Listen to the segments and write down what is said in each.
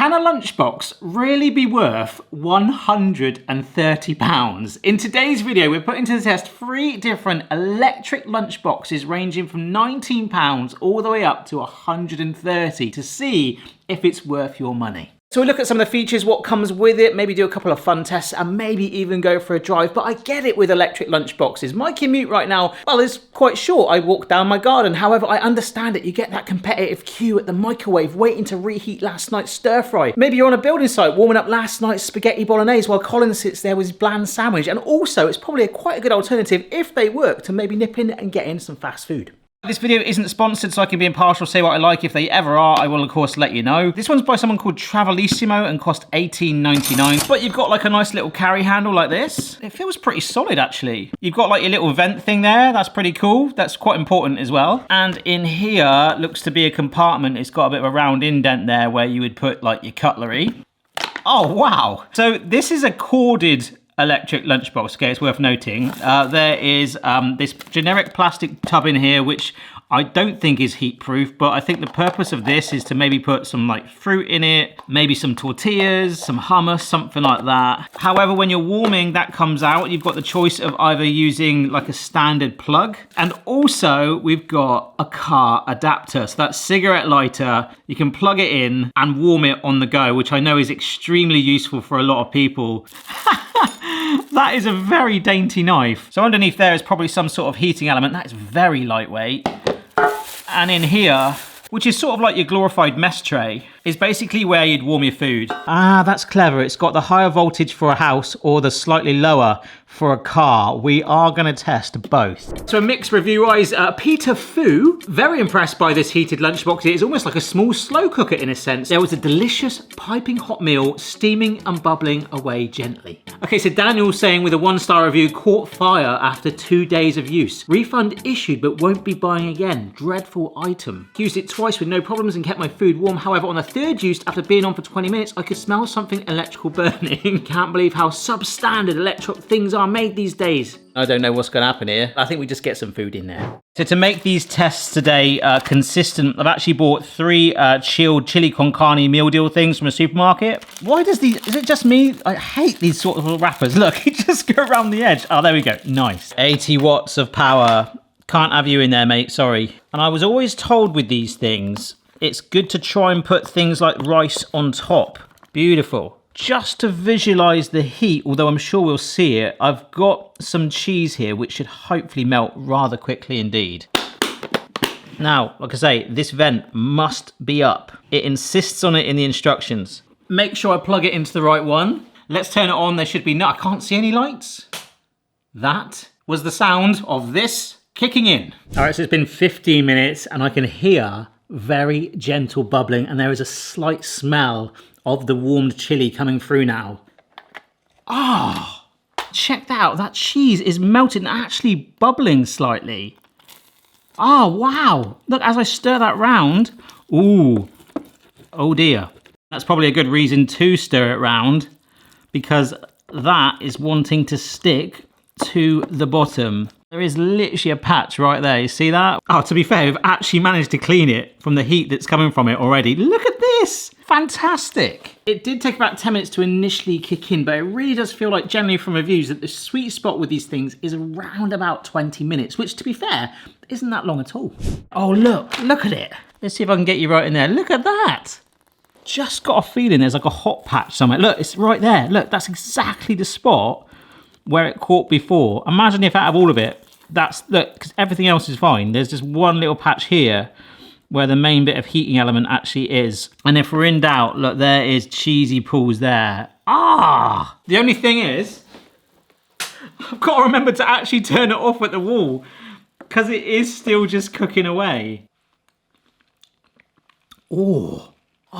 Can a lunchbox really be worth £130? In today's video, we're putting to the test 3 different electric lunchboxes ranging from £19 all the way up to £130 to see if it's worth your money. So we look at some of the features, what comes with it, maybe do a couple of fun tests and maybe even go for a drive. But I get it with electric lunchboxes. My commute right now, well, is quite short. I walk down my garden. However, I understand it. You get that competitive queue at the microwave waiting to reheat last night's stir fry. Maybe you're on a building site warming up last night's spaghetti bolognese while Colin sits there with his bland sandwich. And also, it's probably quite a good alternative if they work to maybe nip in and get in some fast food. This video isn't sponsored, so I can be impartial, say what I like. If they ever are, I will of course let you know. This one's by someone called Travelisimo and cost $18.99. But you've got like a nice little carry handle like this. It feels pretty solid actually. You've got like your little vent thing there. That's pretty cool. That's quite important as well. And in here looks to be a compartment. It's got a bit of a round indent there where you would put like your cutlery. Oh wow. So this is a corded electric lunchbox, okay, it's worth noting. There is this generic plastic tub in here, which I don't think is heat proof, but I think the purpose of this is to maybe put some like fruit in it, maybe some tortillas, some hummus, something like that. However, when you're warming, that comes out. You've got the choice of either using like a standard plug, and also we've got a car adapter. So that's cigarette lighter. You can plug it in and warm it on the go, which I know is extremely useful for a lot of people. That is a very dainty knife. So underneath there is probably some sort of heating element. That is very lightweight. And in here, which is sort of like your glorified mess tray, is basically where you'd warm your food. Ah, that's clever. It's got the higher voltage for a house or the slightly lower for a car. We are gonna test both. So a mixed review-wise, Peter Fu, very impressed by this heated lunchbox. It is almost like a small slow cooker in a sense. There was a delicious piping hot meal, steaming and bubbling away gently. Okay, so Daniel's saying with a 1-star review, caught fire after 2 days of use. Refund issued, but won't be buying again. Dreadful item. Used it twice with no problems and kept my food warm. However, on the 3rd use, after being on for 20 minutes, I could smell something electrical burning. Can't believe how substandard electric things are made these days. I don't know what's going to happen here. I think we just get some food in there. So to make these tests today consistent, I've actually bought 3 chilled chili con carne meal deal things from a supermarket. Why does these, is it just me? I hate these sort of wrappers. Look, you just go around the edge. Oh, there we go. Nice. 80 watts of power. Can't have you in there, mate. Sorry. And I was always told with these things, it's good to try and put things like rice on top. Beautiful. Just to visualize the heat, although I'm sure we'll see it, I've got some cheese here which should hopefully melt rather quickly indeed. Now, like I say, this vent must be up. It insists on it in the instructions. Make sure I plug it into the right one. Let's turn it on. There should be no, I can't see any lights. That was the sound of this kicking in. All right, so it's been 15 minutes and I can hear very gentle bubbling, and there is a slight smell of the warmed chili coming through now. Ah, oh, check that out. That cheese is melted and actually bubbling slightly. Oh, wow. Look, as I stir that round, ooh, oh dear. That's probably a good reason to stir it round, because that is wanting to stick to the bottom. There is literally a patch right there, you see that? Oh, to be fair, we've actually managed to clean it from the heat that's coming from it already. Look at this, fantastic. It did take about 10 minutes to initially kick in, but it really does feel like generally from reviews that the sweet spot with these things is around about 20 minutes, which to be fair, isn't that long at all. Oh, look at it. Let's see if I can get you right in there. Look at that. Just got a feeling there's like a hot patch somewhere. Look, it's right there. Look, that's exactly the spot where it caught before. Imagine if out of all of it, look, because everything else is fine. There's just one little patch here where the main bit of heating element actually is. And if we're in doubt, look, there is cheesy pools there. Ah! The only thing is, I've got to remember to actually turn it off at the wall because it is still just cooking away. Oh,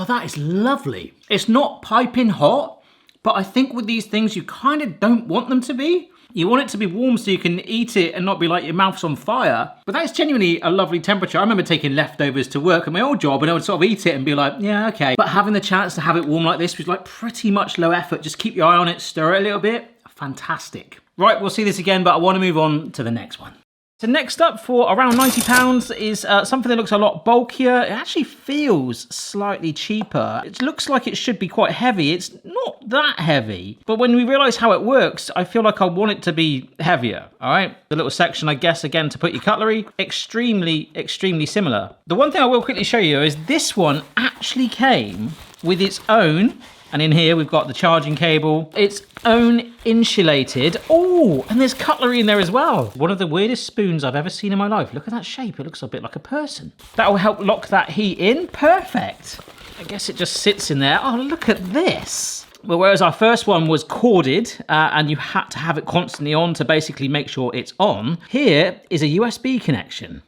that is lovely. It's not piping hot, but I think with these things, you kind of don't want them to be. You want it to be warm so you can eat it and not be like your mouth's on fire. But that is genuinely a lovely temperature. I remember taking leftovers to work at my old job and I would sort of eat it and be like, yeah, okay. But having the chance to have it warm like this was like pretty much low effort. Just keep your eye on it, stir it a little bit. Fantastic. Right, we'll see this again, but I want to move on to the next one. So next up for around £90 is something that looks a lot bulkier. It actually feels slightly cheaper. It looks like it should be quite heavy. It's not that heavy, but when we realize how it works, I feel like I want it to be heavier, all right? The little section, I guess, again, to put your cutlery, extremely, extremely similar. The one thing I will quickly show you is this one actually came with its own, and in here we've got the charging cable, its own insulated, oh, and there's cutlery in there as well. One of the weirdest spoons I've ever seen in my life. Look at that shape, it looks a bit like a person. That will help lock that heat in, perfect. I guess it just sits in there. Oh, look at this. Well, whereas our first one was corded and you had to have it constantly on to basically make sure it's on, here is a USB connection.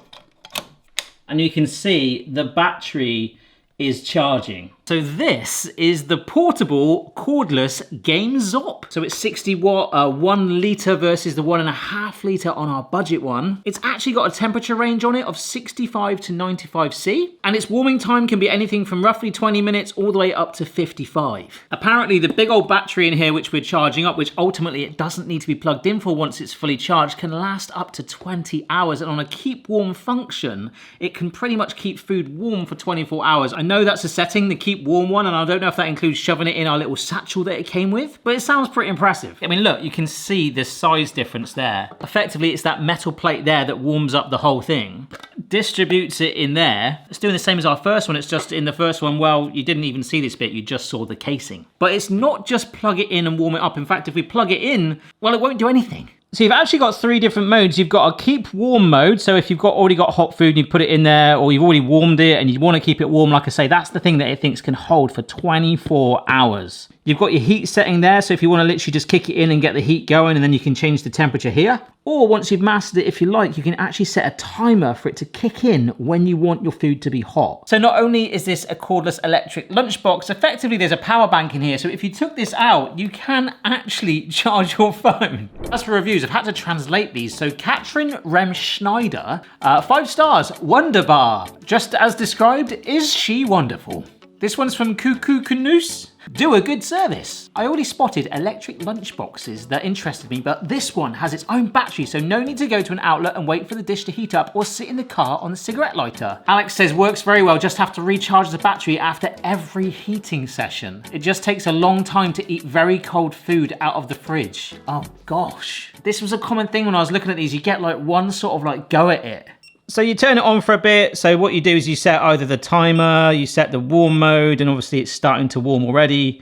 And you can see the battery is charging. So this is the portable cordless Gamexop. So it's 60 watt, 1 litre versus the 1.5 litre on our budget one. It's actually got a temperature range on it of 65 to 95 C, and its warming time can be anything from roughly 20 minutes all the way up to 55. Apparently the big old battery in here, which we're charging up, which ultimately it doesn't need to be plugged in for once it's fully charged, can last up to 20 hours. And on a keep warm function, it can pretty much keep food warm for 24 hours. I know that's a setting, the keep warm one, and I don't know if that includes shoving it in our little satchel that it came with, but it sounds pretty impressive. I mean, look, you can see the size difference there. Effectively, it's that metal plate there that warms up the whole thing, distributes it in there. It's doing the same as our first one. It's just in the first one, well, you didn't even see this bit, you just saw the casing. But it's not just plug it in and warm it up. In fact, if we plug it in, well, it won't do anything. So you've actually got 3 different modes. You've got a keep warm mode. So if you've already got hot food and you put it in there, or you've already warmed it and you want to keep it warm, like I say, that's the thing that it thinks can hold for 24 hours. You've got your heat setting there. So if you want to literally just kick it in and get the heat going, and then you can change the temperature here. Or once you've mastered it, if you like, you can actually set a timer for it to kick in when you want your food to be hot. So not only is this a cordless electric lunchbox, effectively there's a power bank in here. So if you took this out, you can actually charge your phone. As for reviews, I've had to translate these. So Katrin Rem Schneider, 5 stars, wonderbar. Just as described, is she wonderful? This one's from Cuckoo Canoose. Do a good service. I already spotted electric lunchboxes that interested me, but this one has its own battery, so no need to go to an outlet and wait for the dish to heat up or sit in the car on the cigarette lighter. Alex says works very well, just have to recharge the battery after every heating session. It just takes a long time to eat very cold food out of the fridge. Oh gosh. This was a common thing when I was looking at these. You get like one sort of like go at it. So you turn it on for a bit. So what you do is you set either the timer, you set the warm mode, and obviously it's starting to warm already,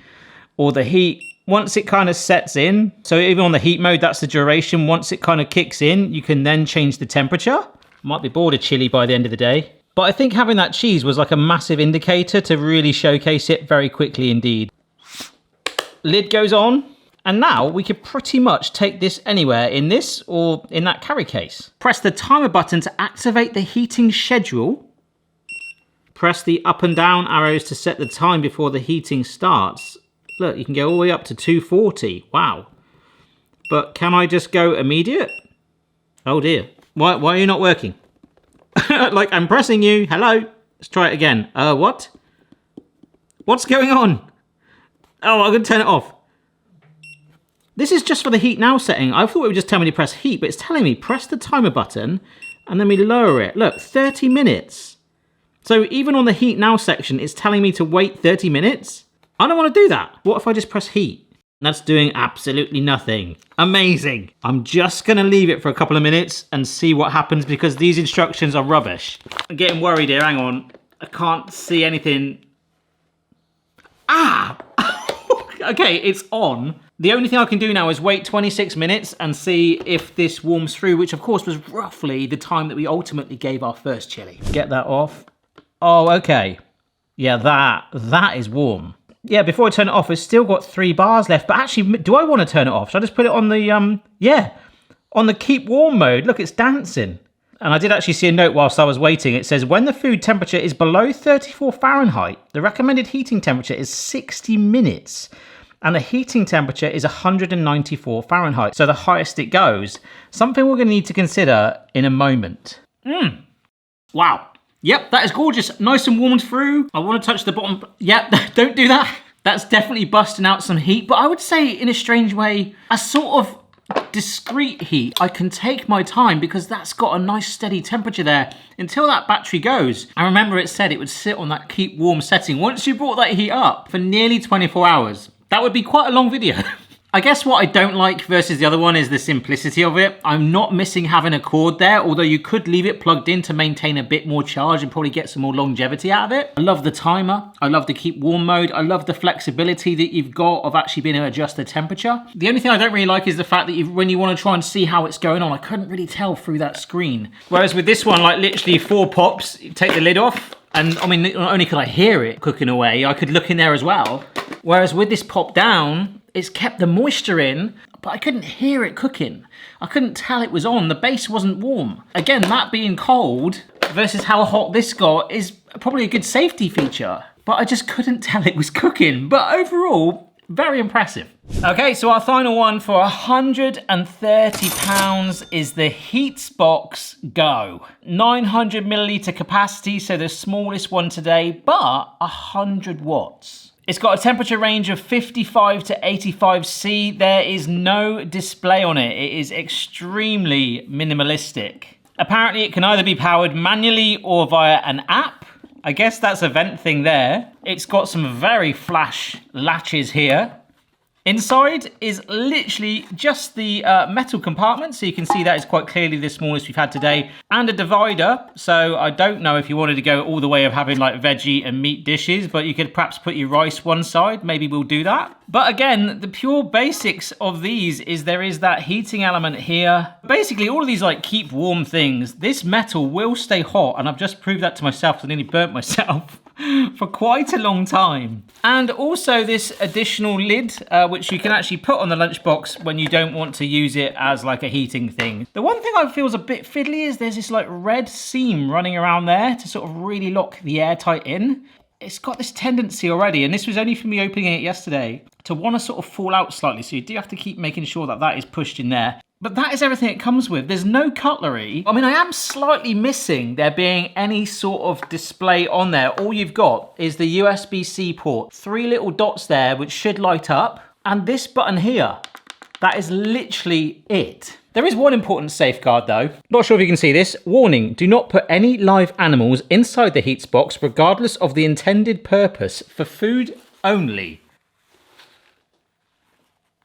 or the heat. Once it kind of sets in, so even on the heat mode, that's the duration. Once it kind of kicks in, you can then change the temperature. Might be bored of chili by the end of the day. But I think having that cheese was like a massive indicator to really showcase it very quickly indeed. Lid goes on. And now we could pretty much take this anywhere in this or in that carry case. Press the timer button to activate the heating schedule. Press the up and down arrows to set the time before the heating starts. Look, you can go all the way up to 240. Wow. But can I just go immediate? Oh dear. Why are you not working? Like I'm pressing you. Hello. Let's try it again. What? What's going on? Oh, I'm going to turn it off. This is just for the heat now setting. I thought it would just tell me to press heat, but it's telling me press the timer button and then we lower it. Look, 30 minutes. So even on the heat now section, it's telling me to wait 30 minutes. I don't want to do that. What if I just press heat? That's doing absolutely nothing. Amazing. I'm just going to leave it for a couple of minutes and see what happens because these instructions are rubbish. I'm getting worried here. Hang on. I can't see anything. Ah! Okay, it's on. The only thing I can do now is wait 26 minutes and see if this warms through, which of course was roughly the time that we ultimately gave our first chili. Get that off. Oh, okay. Yeah, that is warm. Yeah, before I turn it off, it's still got 3 bars left, but actually, do I want to turn it off? Should I just put it on the, yeah, on the keep warm mode? Look, it's dancing. And I did actually see a note whilst I was waiting. It says, when the food temperature is below 34 Fahrenheit, the recommended heating temperature is 60 minutes. And the heating temperature is 194 Fahrenheit. So the highest it goes. Something we're going to need to consider in a moment. Wow. Yep, that is gorgeous. Nice and warmed through. I want to touch the bottom. Yep, don't do that. That's definitely busting out some heat. But I would say, in a strange way, a sort of Discrete heat, I can take my time because that's got a nice steady temperature there until that battery goes. I remember it said it would sit on that keep warm setting once you brought that heat up for nearly 24 hours. That would be quite a long video. I guess what I don't like versus the other one is the simplicity of it. I'm not missing having a cord there, although you could leave it plugged in to maintain a bit more charge and probably get some more longevity out of it. I love the timer. I love the keep warm mode. I love the flexibility that you've got of actually being able to adjust the temperature. The only thing I don't really like is the fact that when you want to try and see how it's going on, I couldn't really tell through that screen. Whereas with this one, like literally 4 pops, you take the lid off, and I mean, not only could I hear it cooking away, I could look in there as well. Whereas with this pop down, it's kept the moisture in, but I couldn't hear it cooking. I couldn't tell it was on. The base wasn't warm. Again, that being cold versus how hot this got is probably a good safety feature, but I just couldn't tell it was cooking. But overall, very impressive. Okay, so our final one for £130 is the Heatsbox Go. 900 milliliter capacity, so the smallest one today, but 100 watts. It's got a temperature range of 55 to 85 C. There is no display on it. It is extremely minimalistic. Apparently it can either be powered manually or via an app. I guess that's a vent thing there. It's got some very flash latches here. Inside is literally just the metal compartment, so you can see that is quite clearly the smallest we've had today, and a divider. So I don't know if you wanted to go all the way of having like veggie and meat dishes, but you could perhaps put your rice one side. Maybe we'll do that. But again, the pure basics of these is there is that heating element here. Basically all of these like keep warm things, this metal will stay hot, and I've just proved that to myself because I nearly burnt myself for quite a long time. And also this additional lid, which you can actually put on the lunchbox when you don't want to use it as like a heating thing. The one thing I feel is a bit fiddly is there's this like red seam running around there to sort of really lock the airtight in. It's got this tendency already, and this was only for me opening it yesterday, to want to sort of fall out slightly. So you do have to keep making sure that that is pushed in there. But that is everything it comes with. There's no cutlery. I mean, I am slightly missing there being any sort of display on there. All you've got is the USB-C port. 3 little dots there, which should light up. And this button here. That is literally it. There is one important safeguard though. Not sure if you can see this. Warning, do not put any live animals inside the Heatsbox, regardless of the intended purpose, for food only.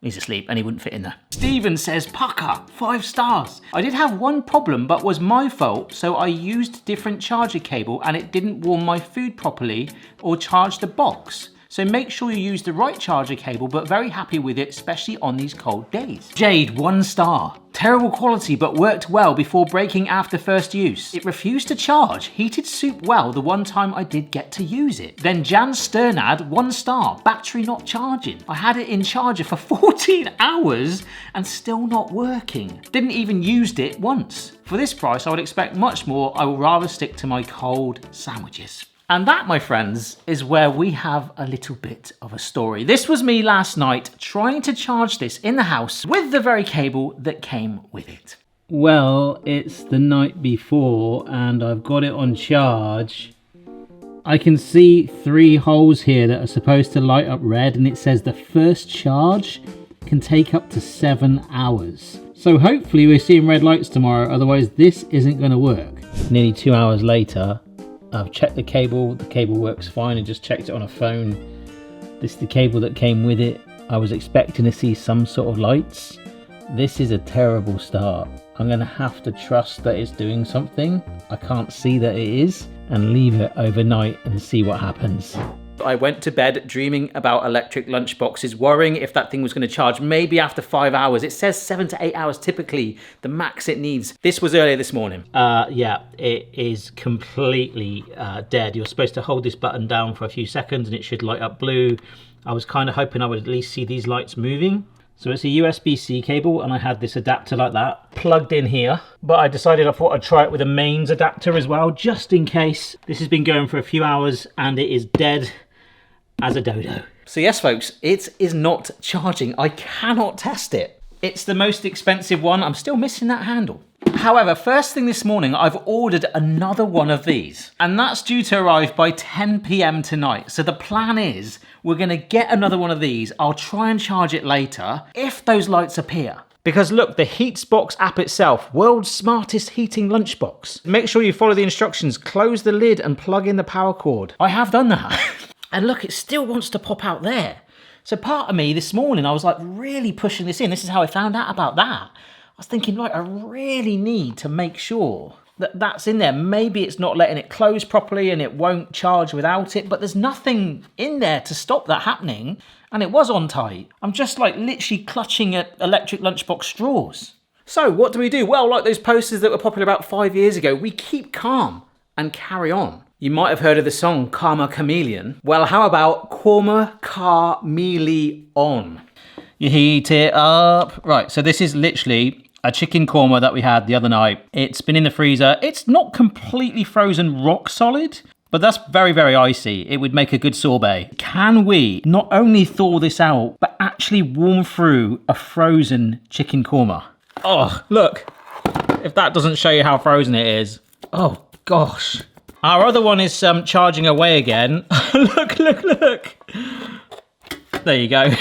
He's asleep and he wouldn't fit in there. Steven says, Pucker, 5 stars. I did have one problem, but was my fault, so I used different charger cable and it didn't warm my food properly or charge the box. So make sure you use the right charger cable, but very happy with it, especially on these cold days. Jade, 1 star. Terrible quality, but worked well before breaking after first use. It refused to charge. Heated soup well the one time I did get to use it. Then Jan Sternad, 1 star. Battery not charging. I had it in charger for 14 hours and still not working. Didn't even used it once. For this price, I would expect much more. I will rather stick to my cold sandwiches. And that, my friends, is where we have a little bit of a story. This was me last night trying to charge this in the house with the very cable that came with it. Well, it's the night before and I've got it on charge. I can see 3 holes here that are supposed to light up red, and it says the first charge can take up to 7 hours. So hopefully we're seeing red lights tomorrow, otherwise this isn't going to work. Nearly 2 hours later, I've checked the cable works fine. I just checked it on a phone. This is the cable that came with it. I was expecting to see some sort of lights. This is a terrible start. I'm gonna have to trust that it's doing something. I can't see that it is, and leave it overnight and see what happens. I went to bed dreaming about electric lunchboxes, worrying if that thing was going to charge maybe after 5 hours. It says 7 to 8 hours typically, the max it needs. This was earlier this morning. Yeah, it is completely dead. You're supposed to hold this button down for a few seconds and it should light up blue. I was kind of hoping I would at least see these lights moving. So it's a USB-C cable, and I had this adapter like that plugged in here, but I decided I thought I'd try it with a mains adapter as well, just in case. This has been going for a few hours and it is dead as a dodo. So yes folks, it is not charging. I cannot test it. It's the most expensive one. I'm still missing that handle. However, first thing this morning, I've ordered another one of these, and that's due to arrive by 10 PM tonight. So the plan is we're gonna get another one of these. I'll try and charge it later. If those lights appear, Because look, the Heatsbox app itself, world's smartest heating lunchbox. Make sure you follow the instructions, close the lid and plug in the power cord. I have done that. And look, it still wants to pop out there. So part of me this morning, I was like really pushing this in. This is how I found out about that. I was thinking, like, I really need to make sure that that's in there. Maybe it's not letting it close properly and it won't charge without it, but there's nothing in there to stop that happening. And it was on tight. I'm just like literally clutching at electric lunchbox straws. So what do we do? Well, like those posters that were popular about 5 years ago, we keep calm and carry on. You might have heard of the song Karma Chameleon. Well, how about Karma Chameleon? You heat it up. Right, so this is literally a chicken korma that we had the other night. It's been in the freezer. It's not completely frozen rock solid, but that's very, very icy. It would make a good sorbet. Can we not only thaw this out, but actually warm through a frozen chicken korma? Oh, look. If that doesn't show you how frozen it is. Oh, gosh. Our other one is charging away again. Look, look, look. There you go.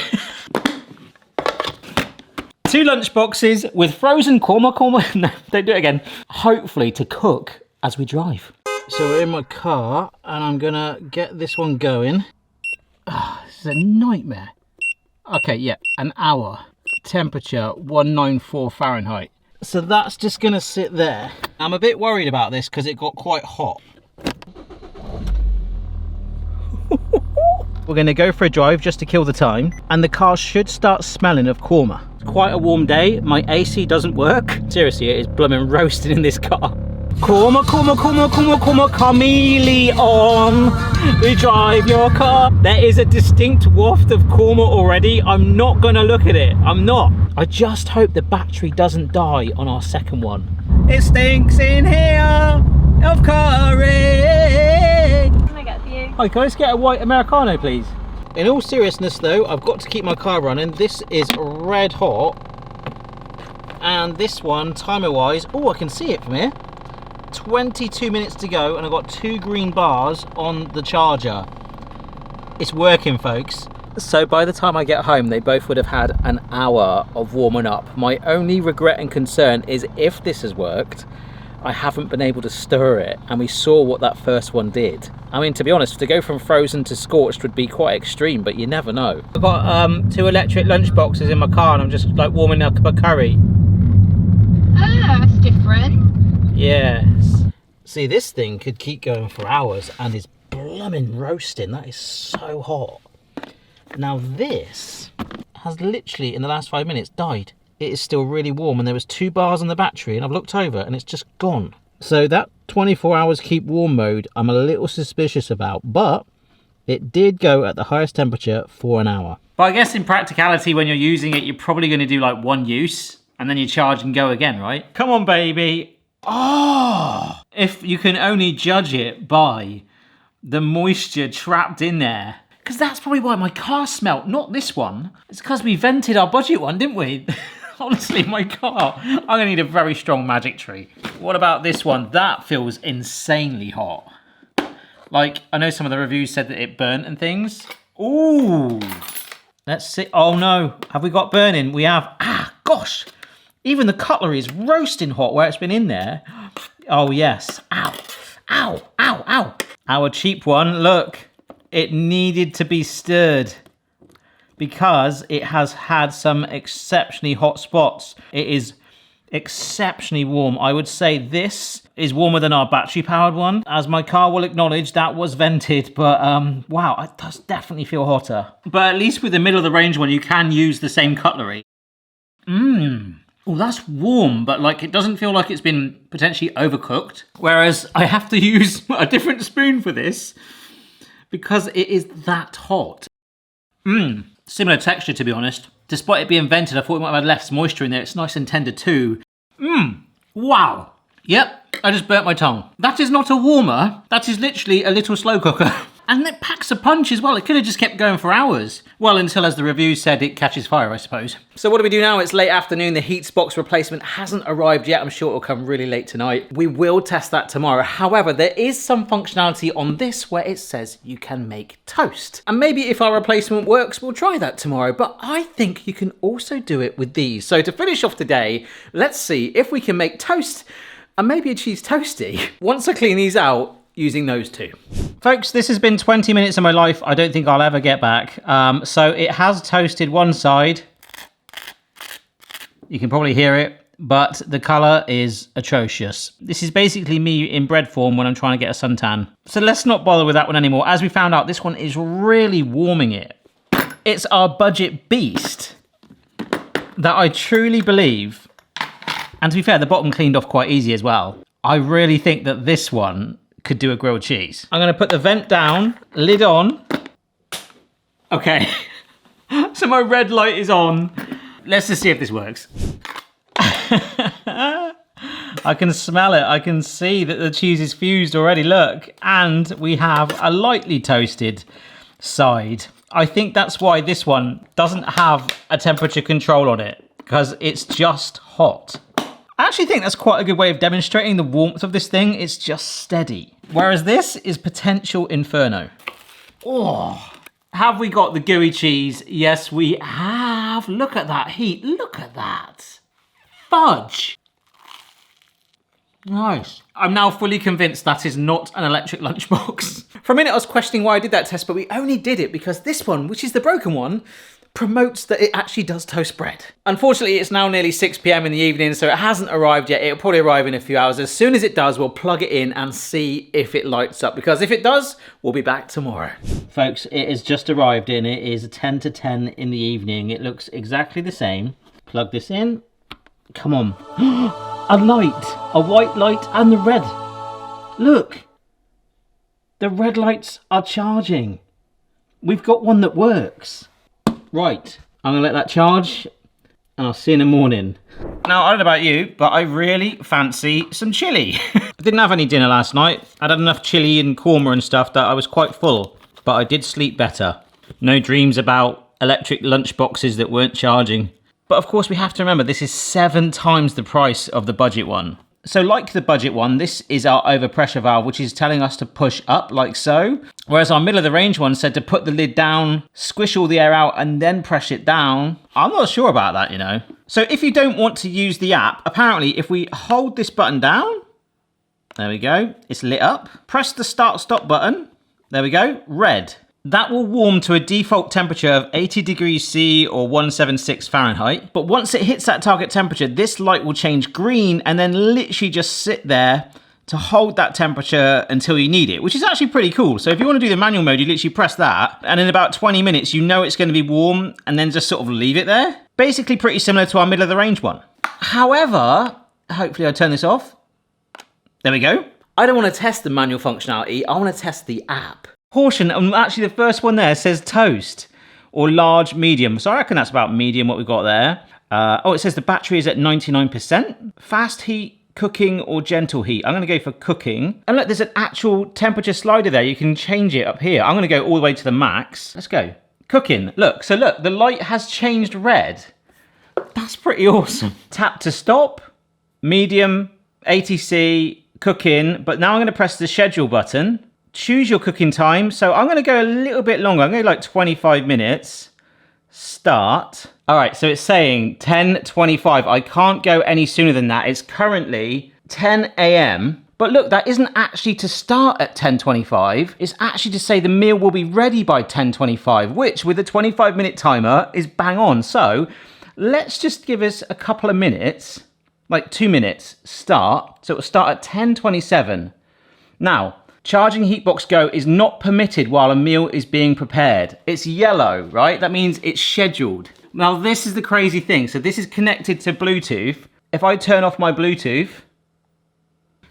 2 lunchboxes with frozen korma. No, don't do it again. Hopefully to cook as we drive. So we're in my car and I'm gonna get this one going. This is a nightmare. Okay, yeah, an hour. Temperature 194 Fahrenheit. So that's just gonna sit there. I'm a bit worried about this because it got quite hot. We're gonna go for a drive just to kill the time, and the car should start smelling of korma. It's quite a warm day. My AC doesn't work. Seriously, it is blooming roasting in this car. Korma, korma, korma, korma, korma, chameleon. We drive your car. There is a distinct waft of korma already. I'm not gonna look at it. I'm not. I just hope the battery doesn't die on our second one. It stinks in here of curry. What can I get for you? Hi, can I just get a white Americano, please? In all seriousness though, I've got to keep my car running. This is red hot. And this one, timer-wise, oh, I can see it from here. 22 minutes to go, and I've got 2 green bars on the charger. It's working, folks. So by the time I get home, they both would have had an hour of warming up. My only regret and concern is if this has worked, I haven't been able to stir it, and we saw what that first one did. I mean, to be honest, to go from frozen to scorched would be quite extreme, but you never know. I've got 2 electric lunchboxes in my car, and I'm just like warming up a curry. Ah, that's different. Yes. See, this thing could keep going for hours and is blooming roasting. That is so hot. Now this has literally, in the last 5 minutes, died. It is still really warm, and there was 2 bars on the battery, and I've looked over and it's just gone. So that 24 hours keep warm mode, I'm a little suspicious about, but it did go at the highest temperature for an hour. But I guess in practicality, when you're using it, you're probably going to do like 1 use, and then you charge and go again, right? Come on, baby. Oh! If you can only judge it by the moisture trapped in there. Because that's probably why my car smelt, not this one. It's because we vented our budget one, didn't we? Honestly, my car, I'm going to need a very strong magic tree. What about this one? That feels insanely hot. Like, I know some of the reviews said that it burnt and things. Ooh. Let's see. Oh no, have we got burning? We have. Ah, gosh. Even the cutlery is roasting hot where it's been in there. Oh yes. Ow. Ow. Ow. Ow. Our cheap one, look. It needed to be stirred because it has had some exceptionally hot spots. It is exceptionally warm. I would say this is warmer than our battery-powered one. As my car will acknowledge, that was vented, but wow, it does definitely feel hotter. But at least with the middle-of-the-range one, you can use the same cutlery. Oh, that's warm, but like it doesn't feel like it's been potentially overcooked. Whereas I have to use a different spoon for this because it is that hot. Similar texture, to be honest. Despite it being vented, I thought it might have had less moisture in there. It's nice and tender too. Wow. Yep, I just burnt my tongue. That is not a warmer. That is literally a little slow cooker. And it packs a punch as well. It could have just kept going for hours. Well, until, as the review said, it catches fire, I suppose. So what do we do now? It's late afternoon. The Heatsbox replacement hasn't arrived yet. I'm sure it'll come really late tonight. We will test that tomorrow. However, there is some functionality on this where it says you can make toast. And maybe if our replacement works, we'll try that tomorrow. But I think you can also do it with these. So to finish off today, let's see if we can make toast and maybe a cheese toasty once I clean these out using those two. Folks, this has been 20 minutes of my life I don't think I'll ever get back. So it has toasted one side. You can probably hear it, but the colour is atrocious. This is basically me in bread form when I'm trying to get a suntan. So let's not bother with that one anymore. As we found out, this one is really warming it. It's our budget beast that I truly believe, and to be fair, the bottom cleaned off quite easy as well. I really think that this one could do a grilled cheese. I'm gonna put the vent down, lid on. Okay, so my red light is on. Let's just see if this works. I can smell it. I can see that the cheese is fused already, look. And we have a lightly toasted side. I think that's why this one doesn't have a temperature control on it, because it's just hot. I actually think that's quite a good way of demonstrating the warmth of this thing. It's just steady. Whereas this is potential inferno. Oh, have we got the gooey cheese? Yes, we have. Look at that heat. Look at that. Fudge. Nice. I'm now fully convinced that is not an electric lunchbox. For a minute I was questioning why I did that test, but we only did it because this one, which is the broken one, promotes that it actually does toast bread. Unfortunately, it's now nearly 6 p.m. in the evening, so it hasn't arrived yet. It'll probably arrive in a few hours. As soon as it does, we'll plug it in and see if it lights up, because if it does, we'll be back tomorrow. Folks, it has just arrived in. It is 10 to 10 in the evening. It looks exactly the same. Plug this in. Come on. A light, a white light and the red. Look, the red lights are charging. We've got one that works. Right, I'm gonna let that charge and I'll see you in the morning. Now, I don't know about you, but I really fancy some chilli. I didn't have any dinner last night. I had enough chilli and korma and stuff that I was quite full, but I did sleep better. No dreams about electric lunchboxes that weren't charging. But of course we have to remember this is 7 times the price of the budget one. So like the budget one, this is our overpressure valve, which is telling us to push up like so. Whereas our middle of the range one said to put the lid down, squish all the air out and then press it down. I'm not sure about that, you know. So if you don't want to use the app, apparently if we hold this button down, there we go, it's lit up. Press the start stop button, there we go, red. That will warm to a default temperature of 80 degrees C or 176 Fahrenheit. But once it hits that target temperature, this light will change green and then literally just sit there to hold that temperature until you need it, which is actually pretty cool. So if you want to do the manual mode, you literally press that, and in about 20 minutes, you know it's going to be warm, and then just sort of leave it there. Basically pretty similar to our middle of the range one. However, hopefully I'll turn this off. There we go. I don't want to test the manual functionality, I want to test the app. Portion, and actually the first one there says toast or large medium, so I reckon that's about medium what we've got there. Oh, it says the battery is at 99%. Fast heat, cooking or gentle heat. I'm going to go for cooking. And look, there's an actual temperature slider there. You can change it up here. I'm going to go all the way to the max. Let's go. Cooking. Look, so look, the light has changed red. That's pretty awesome. Tap to stop, medium, ATC, cooking. But now I'm going to press the schedule button. Choose your cooking time. So I'm going to go a little bit longer. I'm going to go like 25 minutes. Start. All right, so it's saying 10:25. I can't go any sooner than that. It's currently 10 a.m. But look, that isn't actually to start at 10:25. It's actually to say the meal will be ready by 10:25, which with a 25-minute timer is bang on. So let's just give us a couple of minutes, like 2 minutes, start. So it'll start at 10:27. Now, charging Heatbox Go is not permitted while a meal is being prepared. It's yellow, right? That means it's scheduled. Now this is the crazy thing. So this is connected to Bluetooth. If I turn off my Bluetooth,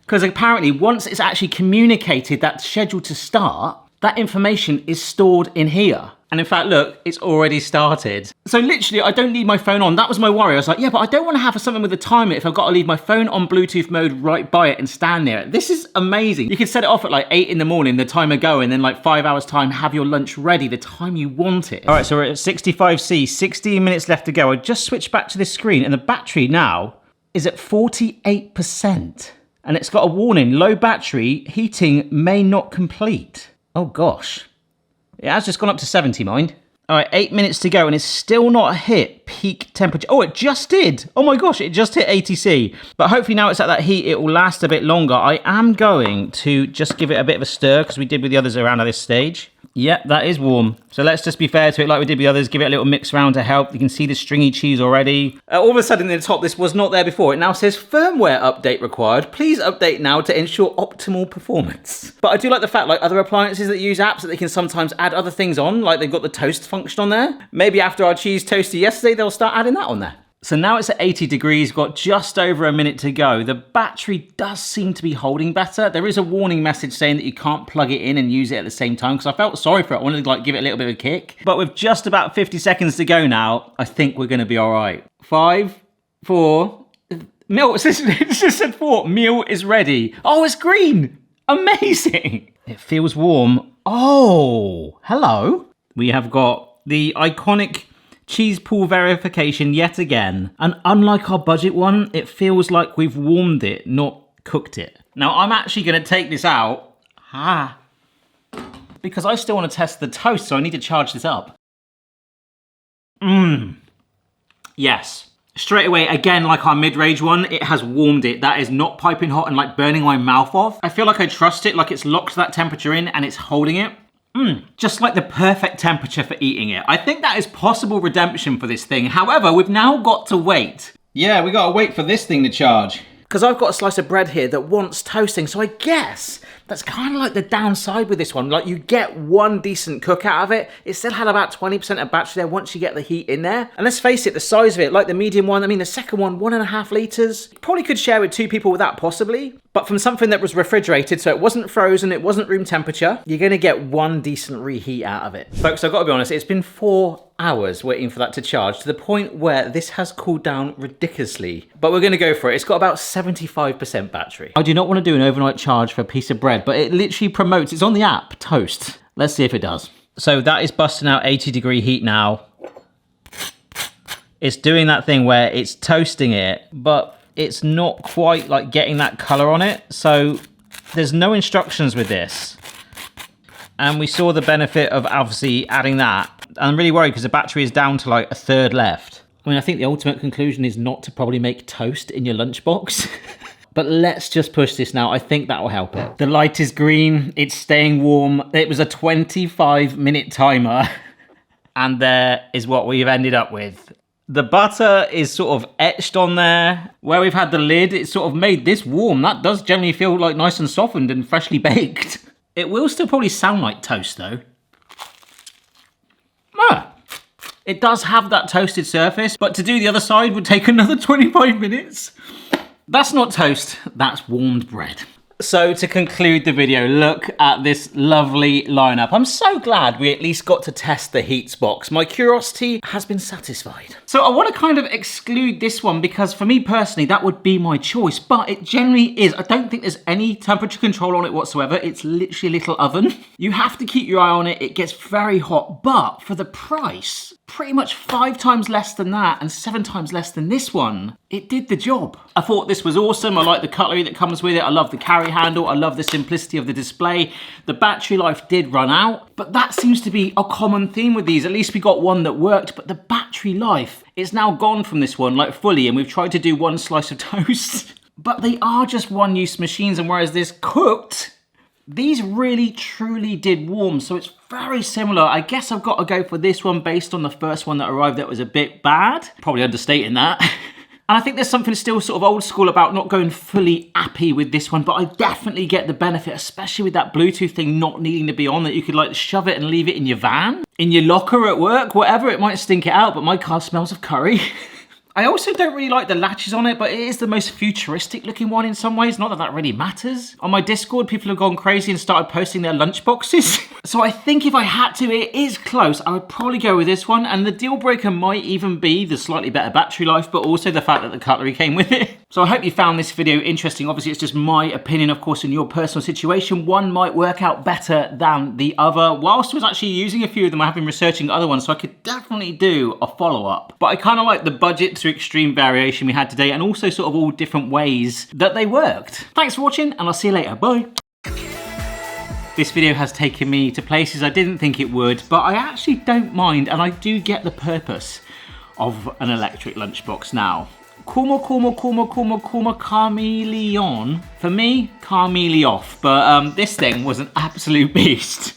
because apparently once it's actually communicated that's scheduled to start, that information is stored in here. And in fact, look, it's already started. So literally, I don't need my phone on. That was my worry. I was like, yeah, but I don't want to have something with a timer if I've got to leave my phone on Bluetooth mode right by it and stand near it. This is amazing. You can set it off at like 8 in the morning, the timer go, and then like 5 hours time, have your lunch ready the time you want it. All right, so we're at 65C, 16 minutes left to go. I just switched back to this screen and the battery now is at 48%. And it's got a warning, low battery, heating may not complete. Oh gosh. It has just gone up to 70, mind. All right, 8 minutes to go and it's still not hit peak temperature. Oh, it just did. Oh my gosh, it just hit 80C. But hopefully now it's at that heat, it will last a bit longer. I am going to just give it a bit of a stir because we did with the others around at this stage. Yep, that is warm. So let's just be fair to it like we did with the others. Give it a little mix around to help. You can see the stringy cheese already. All of a sudden in the top, this was not there before. It now says firmware update required. Please update now to ensure optimal performance. But I do like the fact, like other appliances that use apps, that they can sometimes add other things on. Like they've got the toast function on there. Maybe after our cheese toasty yesterday, they'll start adding that on there. So now it's at 80 degrees, got just over a minute to go. The battery does seem to be holding better. There is a warning message saying that you can't plug it in and use it at the same time because I felt sorry for it. I wanted to like give it a little bit of a kick. But with just about 50 seconds to go now, I think we're gonna be all right. 5, 4, meal, it just said 4, meal is ready. Oh, it's green, amazing. It feels warm. Oh, hello. We have got the iconic cheese pool verification yet again. And unlike our budget one, it feels like we've warmed it, not cooked it. Now I'm actually gonna take this out, because I still wanna test the toast, so I need to charge this up. Yes. Straight away, again, like our mid-range one, it has warmed it. That is not piping hot and like burning my mouth off. I feel like I trust it, like it's locked that temperature in and it's holding it. Just like the perfect temperature for eating it. I think that is possible redemption for this thing. However, we've now got to wait. Yeah, we gotta wait for this thing to charge. Because I've got a slice of bread here that wants toasting, so I guess that's kind of like the downside with this one. Like you get one decent cook out of it. It still had about 20% of battery there once you get the heat in there. And let's face it, the size of it, like the medium one, I mean the second one, 1.5 litres. Probably could share with 2 people with that possibly. But from something that was refrigerated, so it wasn't frozen, it wasn't room temperature, you're gonna get one decent reheat out of it. Folks, I've got to be honest, it's been 4 hours waiting for that to charge to the point where this has cooled down ridiculously. But we're gonna go for it. It's got about 75% battery. I do not want to do an overnight charge for a piece of bread, but it literally promotes, it's on the app, toast. Let's see if it does. So that is busting out 80-degree heat now. It's doing that thing where it's toasting it, but it's not quite like getting that color on it. So there's no instructions with this. And we saw the benefit of obviously adding that. I'm really worried because the battery is down to like 1/3 left. I mean, I think the ultimate conclusion is not to probably make toast in your lunchbox. But let's just push this now. I think that will help it. The light is green. It's staying warm. It was a 25-minute timer. And there is what we've ended up with. The butter is sort of etched on there. Where we've had the lid, it's sort of made this warm. That does generally feel like nice and softened and freshly baked. It will still probably sound like toast though. It does have that toasted surface, but to do the other side would take another 25 minutes. That's not toast, that's warmed bread. So to conclude the video, look at this lovely lineup. I'm so glad we at least got to test the Heatsbox. My curiosity has been satisfied. So I want to kind of exclude this one because for me personally, that would be my choice, but it generally is. I don't think there's any temperature control on it whatsoever. It's literally a little oven. You have to keep your eye on it. It gets very hot, but for the price, pretty much 5 times less than that and 7 times less than this one, it did the job. I thought this was awesome. I like the cutlery that comes with it. I love the carry handle. I love the simplicity of the display. The battery life did run out, but that seems to be a common theme with these. At least we got one that worked, but the battery life is now gone from this one, like fully, and we've tried to do one slice of toast. But they are just one-use machines, and whereas this cooked, these really truly did warm, so it's very similar. I guess I've got to go for this one based on the first one that arrived that was a bit bad. Probably understating that. And I think there's something still sort of old school about not going fully appy with this one, but I definitely get the benefit, especially with that Bluetooth thing not needing to be on, that you could like shove it and leave it in your van, in your locker at work, whatever. It might stink it out, but my car smells of curry. I also don't really like the latches on it, but it is the most futuristic looking one in some ways. Not that that really matters. On my Discord, people have gone crazy and started posting their lunchboxes. So I think if I had to, it is close. I would probably go with this one. And the deal breaker might even be the slightly better battery life, but also the fact that the cutlery came with it. So I hope you found this video interesting. Obviously, it's just my opinion, of course, in your personal situation. One might work out better than the other. Whilst I was actually using a few of them, I have been researching other ones, so I could definitely do a follow-up. But I kind of like the budget to extreme variation we had today, and also sort of all different ways that they worked. Thanks for watching, and I'll see you later. Bye. This video has taken me to places I didn't think it would, but I actually don't mind, and I do get the purpose of an electric lunchbox now. Chameleon. For me, Carmeleon off, but this thing was an absolute beast.